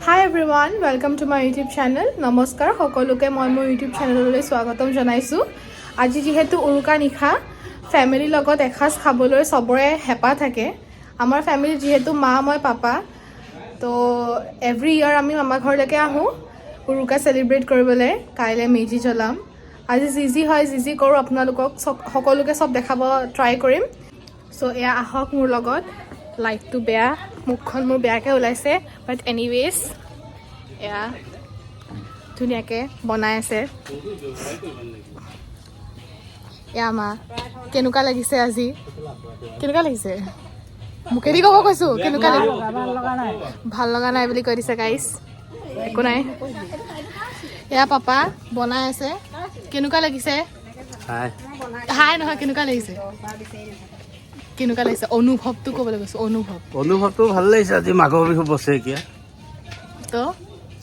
Hi everyone, welcome to my YouTube channel. নমস্কাৰ সকলোকে মই মোৰ YouTube চেনেললৈ স্বাগতম জনাইছো। আজি যেহেতু উৰুকা নিশা ফ্যামিলিৰ লগত এসাঁজ খাবলৈ সবৰে হেঁপাহ থাকে। আমাৰ ফ্যামিলি যেহেতু মা মই পাপা তো এভৰি ইয়াৰ আমি মামা ঘৰলৈকে আহোঁ উৰুকা সেলিব্ৰেট কৰিবলৈ। কাইলৈ মেজি জ্বলাম। আজি জিজি হয় জিজি কৰোঁ আপোনালোকক সকলোকে সব দেখাব ট্ৰাই কৰিম। সো এয়া আহক মোৰ লগত। লাইটটো বেয়া মুখখন মোৰ বেয়াকৈ ওলাইছে বাট এনিৱেজ এয়া ধুনীয়াকৈ বনাই আছে। এয়া মা কেনেকুৱা লাগিছে আজি কেনেকুৱা লাগিছে মুখেদি ক'ব কৈছোঁ কেনেকুৱা লাগিছে ভাল লগা নাই বুলি কৈ দিছে গাইছ একো নাই। এয়া পাপা বনাই আছে কেনেকুৱা লাগিছে হাই নহয় কেনেকুৱা লাগিছে কেনেকুৱা লাগিছে অনুভৱটো ক'বলৈ কৈছোঁ অনুভৱটো ভাল লাগিছে। আজি মাঘৰ বিহু বছৰেকীয়া তো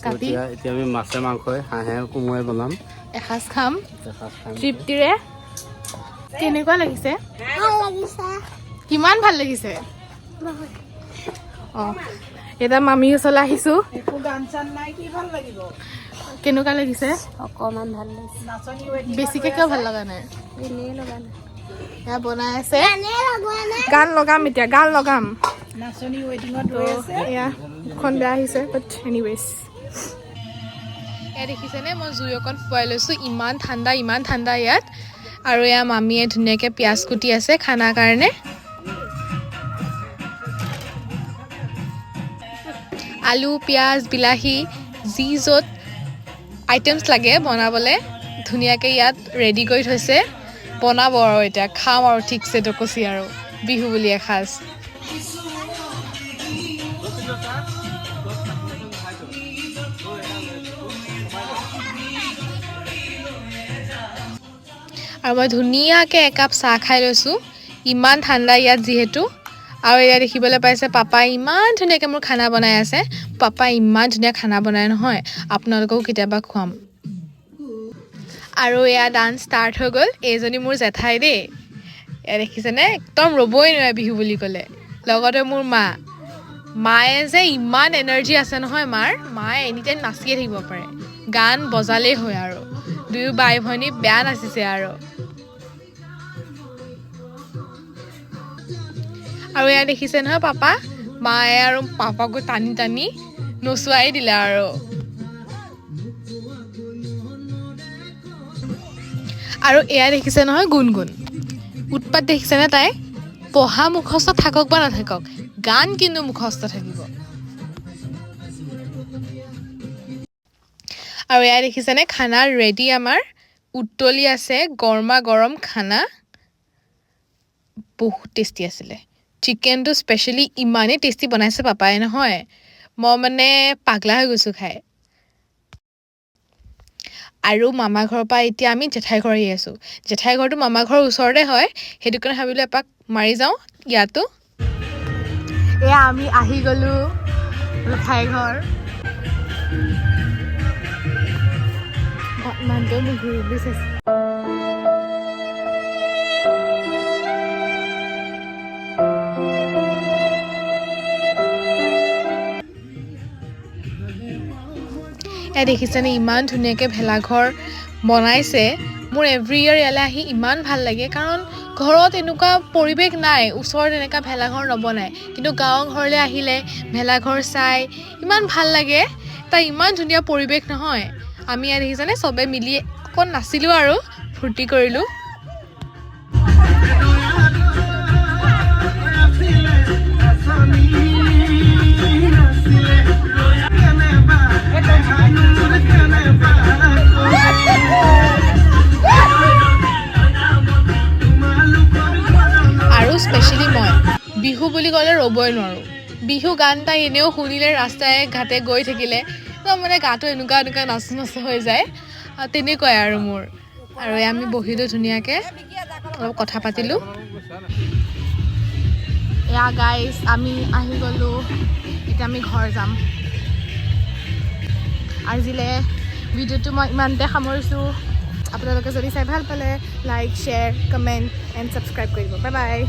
কাটি এতিয়া আমি মাছে মাংসই হাঁহে কোমোৰাই বনাম এসাঁজ খাম তৃপ্তিৰে। কেনেকুৱা লাগিছে কিমান ভাল লাগিছে অঁ এতিয়া মামী ওচৰলৈ আহিছোঁ। কেনেকুৱা লাগিছে অকমান ভাল লাগিছে বেছিকৈ কিয় ভাল লগা নাই এয়া বনাই আছে গান লগাম এতিয়া গান লগাম এয়া মুখখন বেয়া আহিছে বাট এনিৱেজ এয়া দেখিছেনে মই জুই অকণ ফুৱাই লৈছোঁ ইমান ঠাণ্ডা ইয়াত। আৰু এয়া মামীয়ে ধুনীয়াকৈ পিঁয়াজ কুটি আছে খানাৰ কাৰণে। আলু পিঁয়াজ বিলাহী যি য'ত আইটেমছ লাগে বনাবলৈ ধুনীয়াকৈ ইয়াত ৰেডি কৰি থৈছে। বনাব আৰু এতিয়া খাম আৰু ঠিকছে টকচি আৰু বিহু বুলি এসাঁজ। আৰু মই ধুনীয়াকৈ একাপ চাহ খাই লৈছোঁ ইমান ঠাণ্ডা ইয়াত যিহেতু। আৰু এয়া দেখিবলৈ পাইছে পাপাই ইমান ধুনীয়াকৈ মোৰ খানা বনাই আছে। পাপাই ইমান ধুনীয়া খানা বনাই নহয় আপোনালোকেও কেতিয়াবা খুৱাম। আৰু এয়া ডান্স ষ্টাৰ্ট হৈ গ'ল। এইজনী মোৰ জেঠাই দেই এয়া দেখিছেনে একদম ৰ'বই নোৱাৰে বিহু বুলি ক'লে। লগতে মোৰ মায়ে যে ইমান এনাৰ্জি আছে নহয় মায়ে এনিটাইম নাচিয়ে থাকিব পাৰে গান বজালেই হয় আৰু দুয়ো বাই ভনী বেয়া নাচিছে আৰু এয়া দেখিছে নহয় পাপা মায়ে আৰু পাপাকো টানি টানি নচুৱাই দিলে আৰু এয়া দেখিছে নহয় গুণগুণ উৎপাত দেখিছেনে তাই পঢ়া মুখস্থ থাকক বা নাথাকক গান কিন্তু মুখস্থ থাকিব। আৰু এয়া দেখিছেনে খানা ৰেডি আমাৰ উতলি আছে গৰমা গৰম খানা বহুত টেষ্টি আছিলে। চিকেনটো স্পেচিয়েলি ইমানেই টেষ্টি বনাইছে পাপাই নহয় মই মানে পাগলা হৈ গৈছোঁ খাই। আৰু মামা ঘৰৰ পৰা এতিয়া আমি জেঠাই ঘৰ আহি আছোঁ। জেঠাই ঘৰটো মামা ঘৰৰ ওচৰতে হয় সেইটো কাৰণে ভাবিলোঁ এপাক মাৰি যাওঁ ইয়াতো। এয়া আমি আহি গ'লোঁ জেঠাই ঘৰ। মানুহটোৱে মোক ঘূৰি ঘূৰি চাইছে। এয়া দেখিছেনে ইমান ধুনীয়াকৈ ভেলাঘৰ বনাইছে। মোৰ এভৰি ইয়াৰ ইয়ালৈ আহি ইমান ভাল লাগে কাৰণ ঘৰত এনেকুৱা পৰিৱেশ নাই ওচৰত এনেকুৱা ভেলাঘৰ নবনায় কিন্তু গাঁৱৰ ঘৰলৈ আহিলে ভেলাঘৰ চাই ইমান ভাল লাগে। তাৰ ইমান ধুনীয়া পৰিৱেশ নহয়। আমি ইয়াত দেখিছেনে চবে মিলি অকণ নাচিলোঁ আৰু ফূৰ্তি কৰিলোঁ। আৰু স্পেচিয়েলি মই বিহু বুলি ক'লে ৰ'বই নোৱাৰোঁ। বিহু গান এটা এনেও শুনিলে ৰাস্তাই ঘাটে গৈ থাকিলে মানে গাটো এনেকুৱা নাচো হৈ যায় তেনেকুৱাই আৰু মোৰ। আৰু আমি বহিলোঁ ধুনীয়াকৈ অলপ কথা পাতিলোঁ। এয়া গাইজ আমি আহি গ'লোঁ এতিয়া আমি ঘৰ যাম। আজিলৈ ভিডিঅ'টো মই ইমানতে সামৰিছোঁ। আপোনালোকে যদি চাই ভাল পালে like share comment and subscribe কৰিব। বাই বাই।